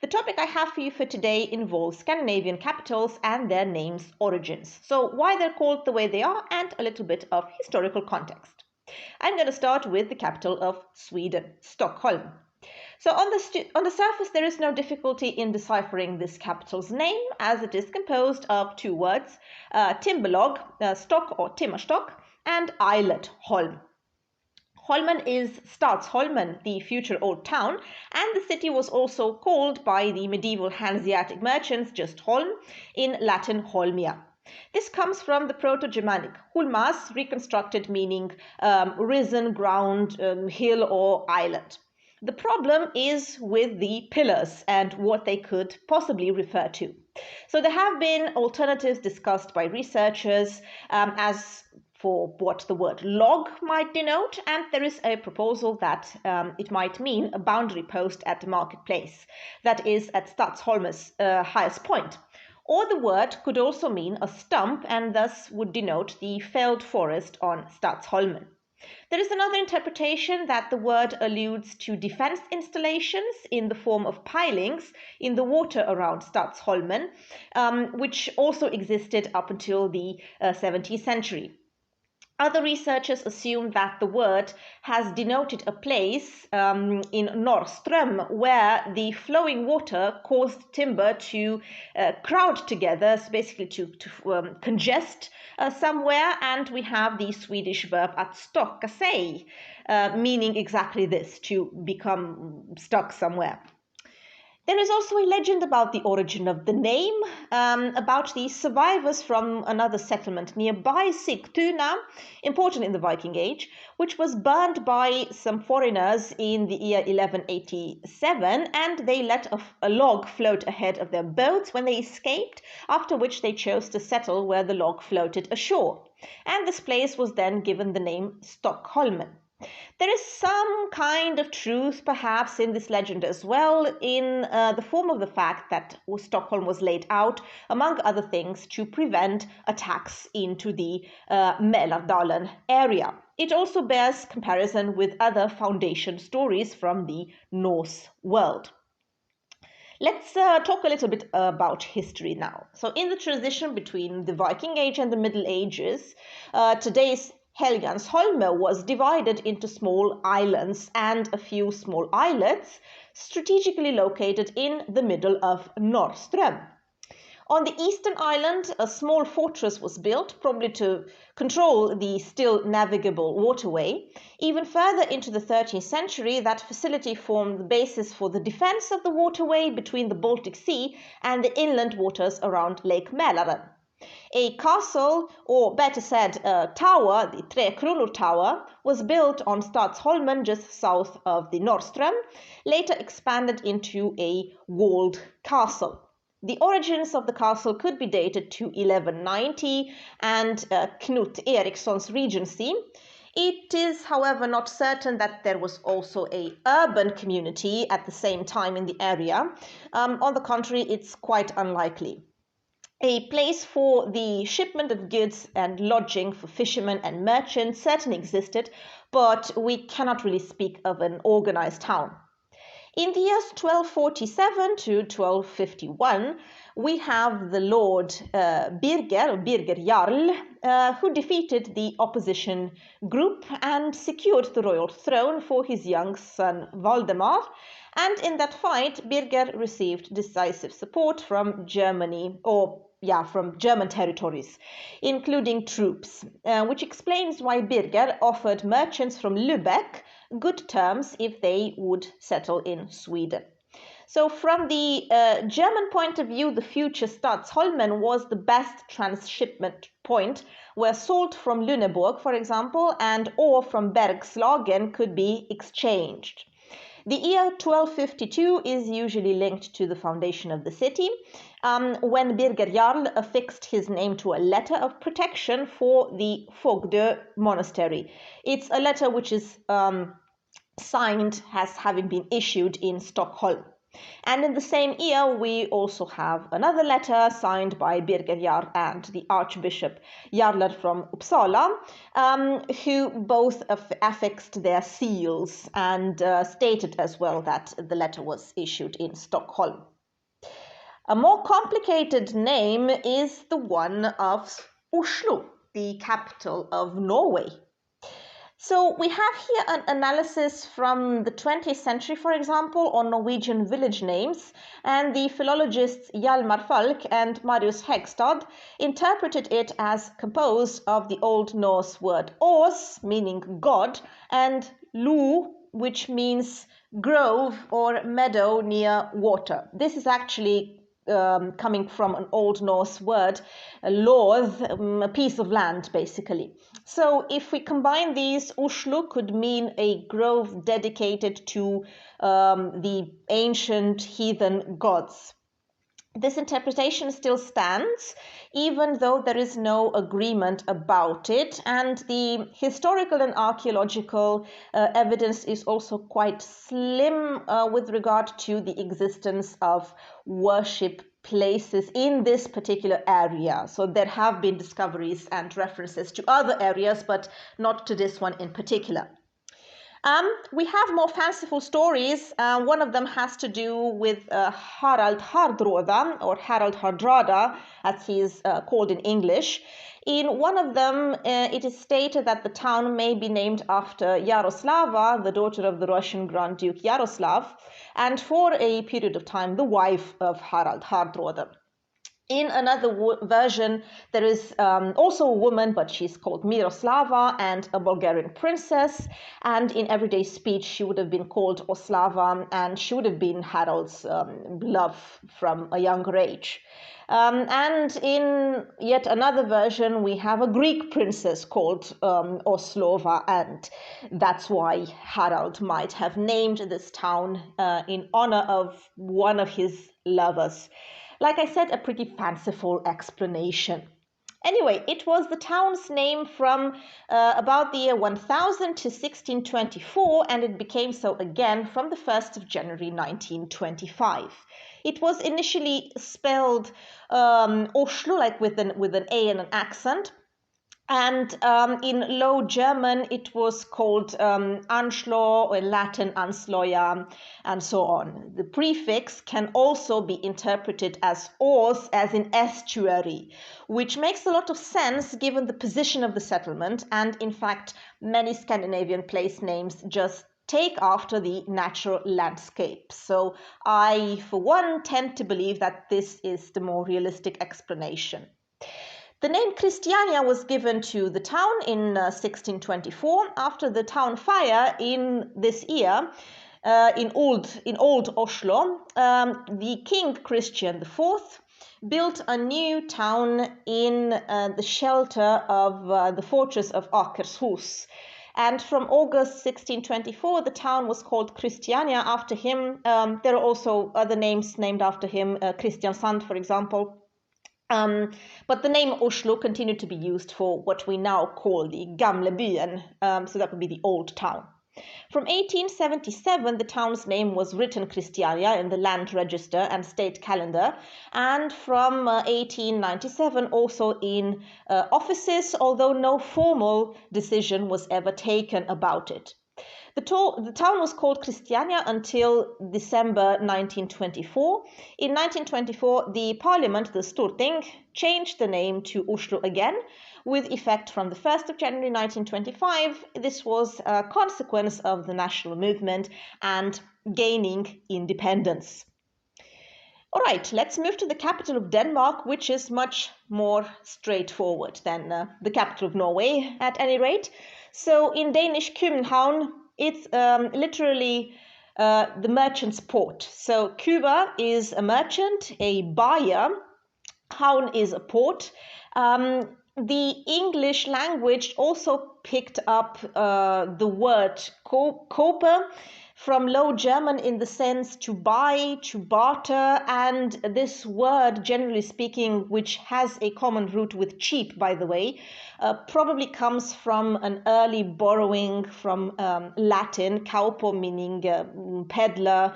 The topic I have for you for today involves Scandinavian capitals and their names' origins. So why they're called the way they are and a little bit of historical context. I'm going to start with the capital of Sweden, Stockholm. So on the surface, there is no difficulty in deciphering this capital's name, as it is composed of two words, timberlog, stock or timmerstock, and islet, holm. Holmen is Stadsholmen, the future old town, and the city was also called by the medieval Hanseatic merchants just Holm, in Latin Holmia. This comes from the Proto-Germanic hulmas, reconstructed meaning risen, ground, hill or islet. The problem is with the pillars and what they could possibly refer to. So there have been alternatives discussed by researchers as for what the word log might denote, and there is a proposal that it might mean a boundary post at the marketplace, that is at Stadsholm's highest point. Or the word could also mean a stump and thus would denote the felled forest on Stadsholmen. There is another interpretation that the word alludes to defense installations in the form of pilings in the water around Stadsholmen, which also existed up until the 17th century. Other researchers assume that the word has denoted a place in Norrström where the flowing water caused timber to crowd together, so basically to congest somewhere, and we have the Swedish verb att stocka sig, meaning exactly this, to become stuck somewhere. There is also a legend about the origin of the name, about the survivors from another settlement nearby, Sigtuna, important in the Viking Age, which was burned by some foreigners in the year 1187, and they let a log float ahead of their boats when they escaped, after which they chose to settle where the log floated ashore. And this place was then given the name Stockholmen. There is some kind of truth, perhaps, in this legend as well, in the form of the fact that Stockholm was laid out, among other things, to prevent attacks into the Mälardalen area. It also bears comparison with other foundation stories from the Norse world. Let's talk a little bit about history now. So in the transition between the Viking Age and the Middle Ages, today's Helgeandsholme was divided into small islands and a few small islets strategically located in the middle of Norrström. On the eastern island, a small fortress was built, probably to control the still navigable waterway. Even further into the 13th century, that facility formed the basis for the defense of the waterway between the Baltic Sea and the inland waters around Lake Mälaren. A castle, or better said, a tower, the Tre Kronor Tower, was built on Stadsholmen just south of the Norrström, later expanded into a walled castle. The origins of the castle could be dated to 1190 and Knut Eriksson's regency. It is, however, not certain that there was also an urban community at the same time in the area. On the contrary, it's quite unlikely. A place for the shipment of goods and lodging for fishermen and merchants certainly existed, but we cannot really speak of an organized town. In the years 1247 to 1251, we have the Lord Birger Jarl, who defeated the opposition group and secured the royal throne for his young son Valdemar. And in that fight, Birger received decisive support from from German territories, including troops, which explains why Birger offered merchants from Lübeck good terms if they would settle in Sweden. So from the German point of view, the future Stadsholmen was the best transshipment point where salt from Lüneburg, for example, and ore from Bergslagen could be exchanged. The year 1252 is usually linked to the foundation of the city, when Birger Jarl affixed his name to a letter of protection for the Fogdö monastery. It's a letter which is signed as having been issued in Stockholm. And in the same year, we also have another letter signed by Birger Jarl and the Archbishop Jarler from Uppsala, who both affixed their seals and stated as well that the letter was issued in Stockholm. A more complicated name is the one of Oslo, the capital of Norway. So we have here an analysis from the 20th century, for example, on Norwegian village names, and the philologists Hjalmar Falk and Marius Hegstad interpreted it as composed of the Old Norse word os, meaning God, and lu, which means grove or meadow near water. This is actually coming from an Old Norse word, lorð, a piece of land, basically. So if we combine these, Oslo could mean a grove dedicated to the ancient heathen gods. This interpretation still stands, even though there is no agreement about it, and the historical and archaeological evidence is also quite slim with regard to the existence of worship places in this particular area. So there have been discoveries and references to other areas, but not to this one in particular. We have more fanciful stories. One of them has to do with Harald Hardråda, or Harald Hardrada, as he is called in English. In one of them, it is stated that the town may be named after Yaroslava, the daughter of the Russian Grand Duke Yaroslav, and for a period of time, the wife of Harald Hardråda. In another version, there is also a woman, but she's called Miroslava, and a Bulgarian princess. And in everyday speech, she would have been called Oslava, and she would have been Harald's love from a younger age. And in yet another version, we have a Greek princess called Oslova, and that's why Harald might have named this town in honor of one of his lovers. Like I said, a pretty fanciful explanation. Anyway, it was the town's name from about the year 1000 to 1624, and it became so again from the 1st of January 1925. It was initially spelled Oslo, like with an A and an accent. And in Low German, it was called Anschlo, or in Latin Ansloja, and so on. The prefix can also be interpreted as os, as in estuary, which makes a lot of sense given the position of the settlement. And in fact, many Scandinavian place names just take after the natural landscape. So I, for one, tend to believe that this is the more realistic explanation. The name Christiania was given to the town in 1624 after the town fire in this year in old Oslo. The King Christian IV built a new town in the shelter of the fortress of Akershus. And from August 1624, the town was called Christiania after him. There are also other names named after him, Kristiansand, for example. But the name Oslo continued to be used for what we now call the Gamle Byen, so that would be the old town. From 1877, the town's name was written Christiania in the land register and state calendar, and from 1897 also in offices, although no formal decision was ever taken about it. The town was called Christiania until December 1924. In 1924, the parliament, the Storting, changed the name to Oslo again, with effect from the 1st of January 1925. This was a consequence of the national movement and gaining independence. All right, let's move to the capital of Denmark, which is much more straightforward than the capital of Norway, at any rate. So in Danish, København, it's literally the merchant's port. So Cuba is a merchant, a buyer. Havn is a port. The English language also picked up the word copper from Low German in the sense to buy, to barter, and this word, generally speaking, which has a common root with cheap, by the way, probably comes from an early borrowing from Latin, kaupo, meaning peddler,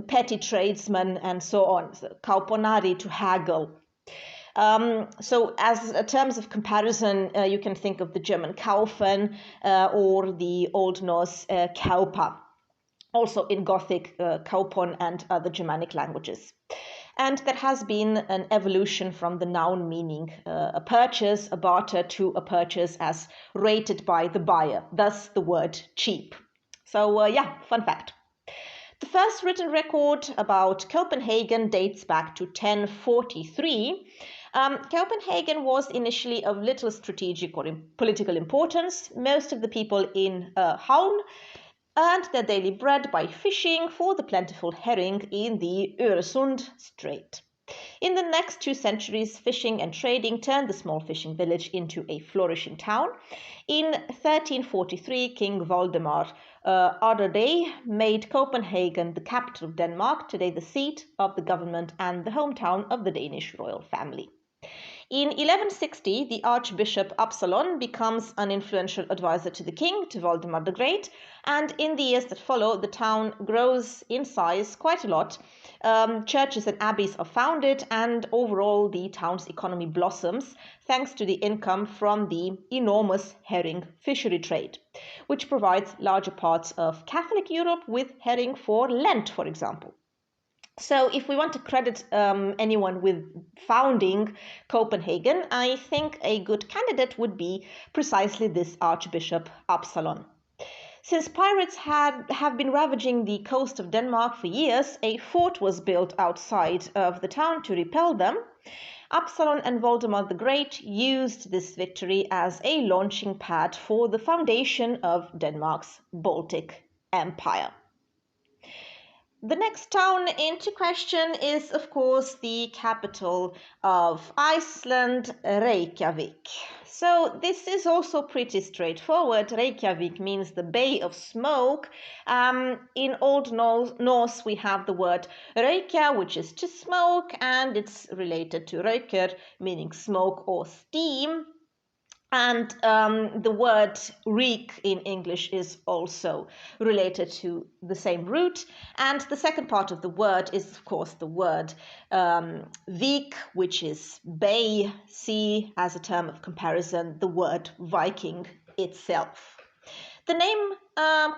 petty tradesman, and so on. So, kauponari, to haggle. So as terms of comparison, you can think of the German kaufen or the Old Norse kaupa. Also in Gothic, kaupon and other Germanic languages. And there has been an evolution from the noun meaning a purchase, a barter, to a purchase as rated by the buyer, thus the word cheap. So yeah, fun fact. The first written record about Copenhagen dates back to 1043. Copenhagen was initially of little strategic or political importance. Most of the people in Havn earned their daily bread by fishing for the plentiful herring in the Öresund Strait. In the next 2 centuries, fishing and trading turned the small fishing village into a flourishing town. In 1343, King Valdemar Atterdag made Copenhagen the capital of Denmark, today the seat of the government and the hometown of the Danish royal family. In 1160, the Archbishop Absalon becomes an influential advisor to the king, to Valdemar the Great, and in the years that follow, the town grows in size quite a lot. Churches and abbeys are founded, and overall the town's economy blossoms thanks to the income from the enormous herring fishery trade, which provides larger parts of Catholic Europe with herring for Lent, for example. So if we want to credit anyone with founding Copenhagen, I think a good candidate would be precisely this Archbishop Absalon. Since pirates have been ravaging the coast of Denmark for years, a fort was built outside of the town to repel them. Absalon and Valdemar the Great used this victory as a launching pad for the foundation of Denmark's Baltic Empire. The next town into question is, of course, the capital of Iceland, Reykjavík. So this is also pretty straightforward. Reykjavík means the Bay of Smoke. In Old Norse, we have the word Reykja, which is to smoke, and it's related to Reykr, meaning smoke or steam. And the word reek in English is also related to the same root. And the second part of the word is, of course, the word vik, which is bay, sea, as a term of comparison, the word Viking itself. The name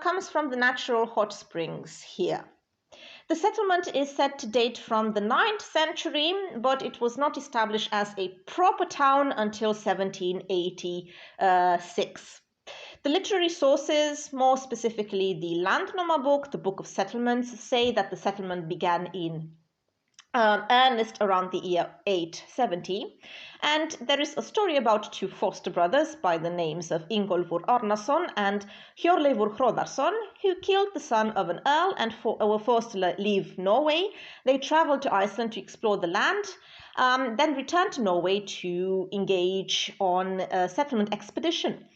comes from the natural hot springs here. The settlement is said to date from the 9th century, but it was not established as a proper town until 1786. The literary sources, more specifically the Landnámabók, the Book of Settlements, say that the settlement began in earnest around the year 870, and there is a story about 2 foster brothers by the names of Ingólfur Arnason and Hjörleifur Hroðarsson, who killed the son of an earl and were forced to leave Norway. They traveled to Iceland to explore the land, then returned to Norway to engage on a settlement expedition.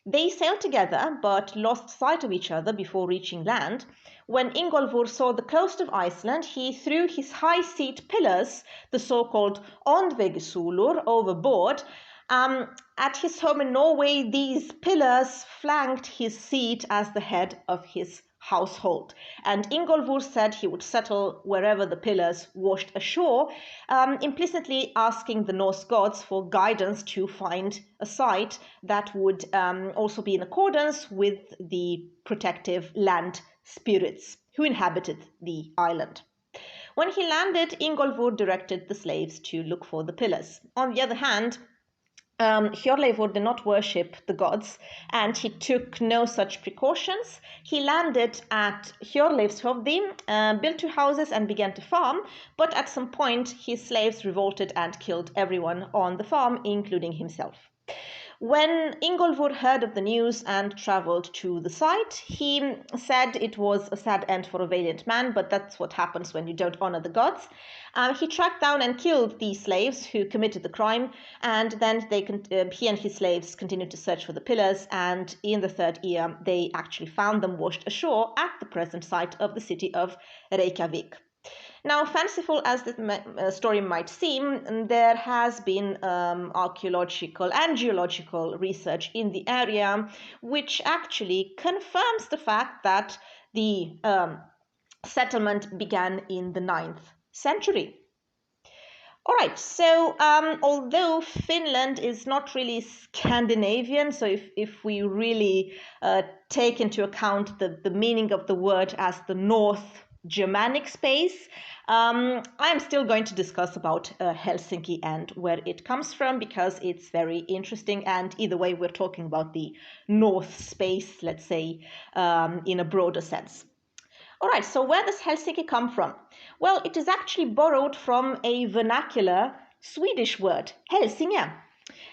They sailed together but lost sight of each other before reaching land. When Ingólfur saw the coast of Iceland, he threw his high seat pillars, the so-called Ondvegisúlur, overboard. At his home in Norway, these pillars flanked his seat as the head of his household. And Ingólfur said he would settle wherever the pillars washed ashore, implicitly asking the Norse gods for guidance to find a site that would also be in accordance with the protective land spirits who inhabited the island. When he landed, Ingólfur directed the slaves to look for the pillars. On the other hand, Hjörleifur did not worship the gods, and he took no such precautions. He landed at Hjörleifshöfði, built 2 houses and began to farm, but at some point his slaves revolted and killed everyone on the farm, including himself. When Ingolfur heard of the news and travelled to the site, he said it was a sad end for a valiant man, but that's what happens when you don't honour the gods. He tracked down and killed the slaves who committed the crime, and then he and his slaves continued to search for the pillars, and in the third year they actually found them washed ashore at the present site of the city of Reykjavík. Now, fanciful as the story might seem, there has been archaeological and geological research in the area, which actually confirms the fact that the settlement began in the 9th century. All right, so although Finland is not really Scandinavian, so if we really take into account the meaning of the word as the North Germanic space, I am still going to discuss about Helsinki and where it comes from, because it's very interesting, and either way we're talking about the North space, let's say, in a broader sense. All right, so where does Helsinki come from? Well, it is actually borrowed from a vernacular Swedish word, Hälsinge.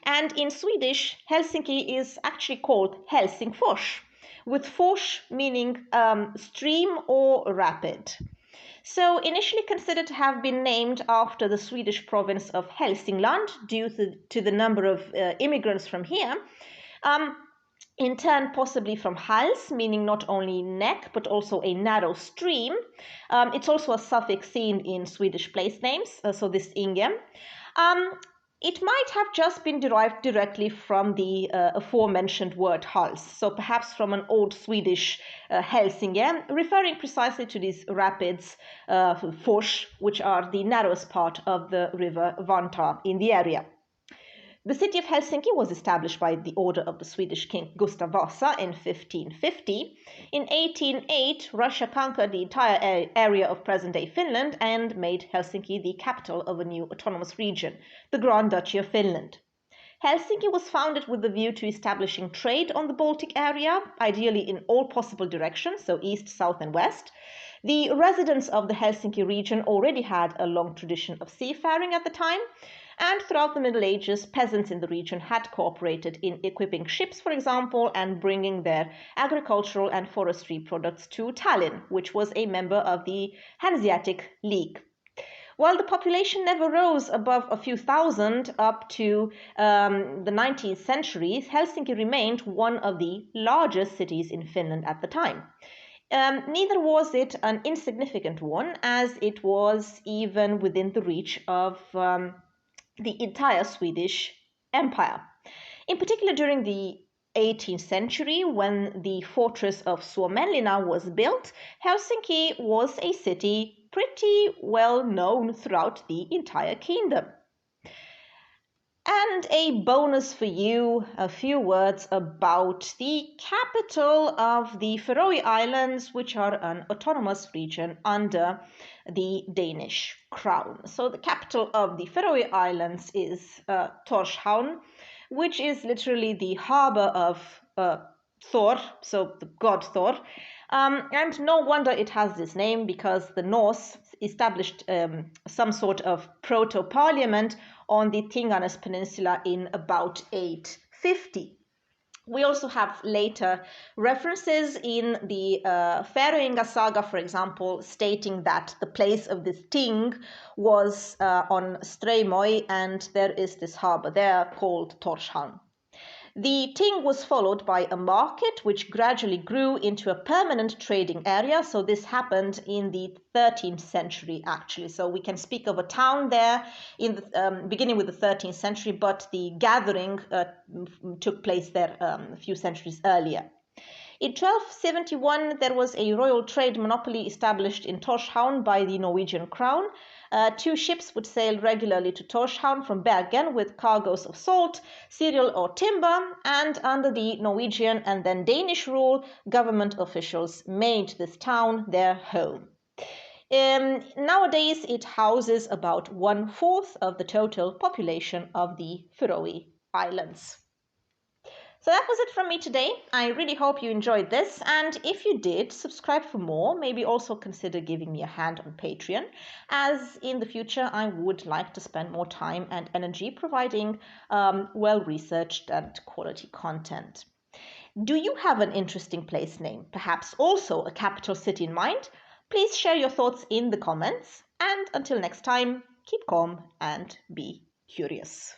And in Swedish, Helsinki is actually called Helsingfors, with fors meaning stream or rapid. So initially considered to have been named after the Swedish province of Hälsingland due to the number of immigrants from here. In turn, possibly from hals, meaning not only neck, but also a narrow stream. It's also a suffix seen in Swedish place names, so this inge. It might have just been derived directly from the aforementioned word hals, so perhaps from an old Swedish Hälsinge, referring precisely to these rapids, fors, which are the narrowest part of the river Vanta in the area. The city of Helsinki was established by the order of the Swedish king Gustav Vasa in 1550. In 1808, Russia conquered the entire area of present-day Finland and made Helsinki the capital of a new autonomous region, the Grand Duchy of Finland. Helsinki was founded with the view to establishing trade on the Baltic area, ideally in all possible directions, so east, south and west. The residents of the Helsinki region already had a long tradition of seafaring at the time, and throughout the Middle Ages, peasants in the region had cooperated in equipping ships, for example, and bringing their agricultural and forestry products to Tallinn, which was a member of the Hanseatic League. While the population never rose above a few thousand up to the 19th century, Helsinki remained one of the largest cities in Finland at the time. Neither was it an insignificant one, as it was even within the reach of the entire Swedish Empire. In particular, during the 18th century, when the fortress of Suomenlinna was built, Helsinki was a city pretty well known throughout the entire kingdom. And a bonus for you, a few words about the capital of the Faroe Islands, which are an autonomous region under the Danish crown. So the capital of the Faroe Islands is Tórshavn, which is literally the harbor of Thor, so the god Thor. And no wonder it has this name, because the Norse established some sort of proto-parliament on the Tinganes Peninsula in about 850. We also have later references in the Färöinga saga, for example, stating that the place of this Ting was on Streymoy, and there is this harbor there called Tórshavn. The Ting was followed by a market, which gradually grew into a permanent trading area. So this happened in the 13th century, actually. So we can speak of a town there in the beginning with the 13th century, but the gathering took place there a few centuries earlier. In 1271, there was a royal trade monopoly established in Tórshavn by the Norwegian crown. 2 ships would sail regularly to Tórshavn from Bergen with cargoes of salt, cereal or timber, and under the Norwegian and then Danish rule, government officials made this town their home. Nowadays, it houses about 1/4 of the total population of the Faroe Islands. So that was it from me today. I really hope you enjoyed this, and if you did, subscribe for more. Maybe also consider giving me a hand on Patreon, as in the future I would like to spend more time and energy providing well-researched and quality content. Do you have an interesting place name, perhaps also a capital city in mind? Please share your thoughts in the comments, and until next time, keep calm and be curious.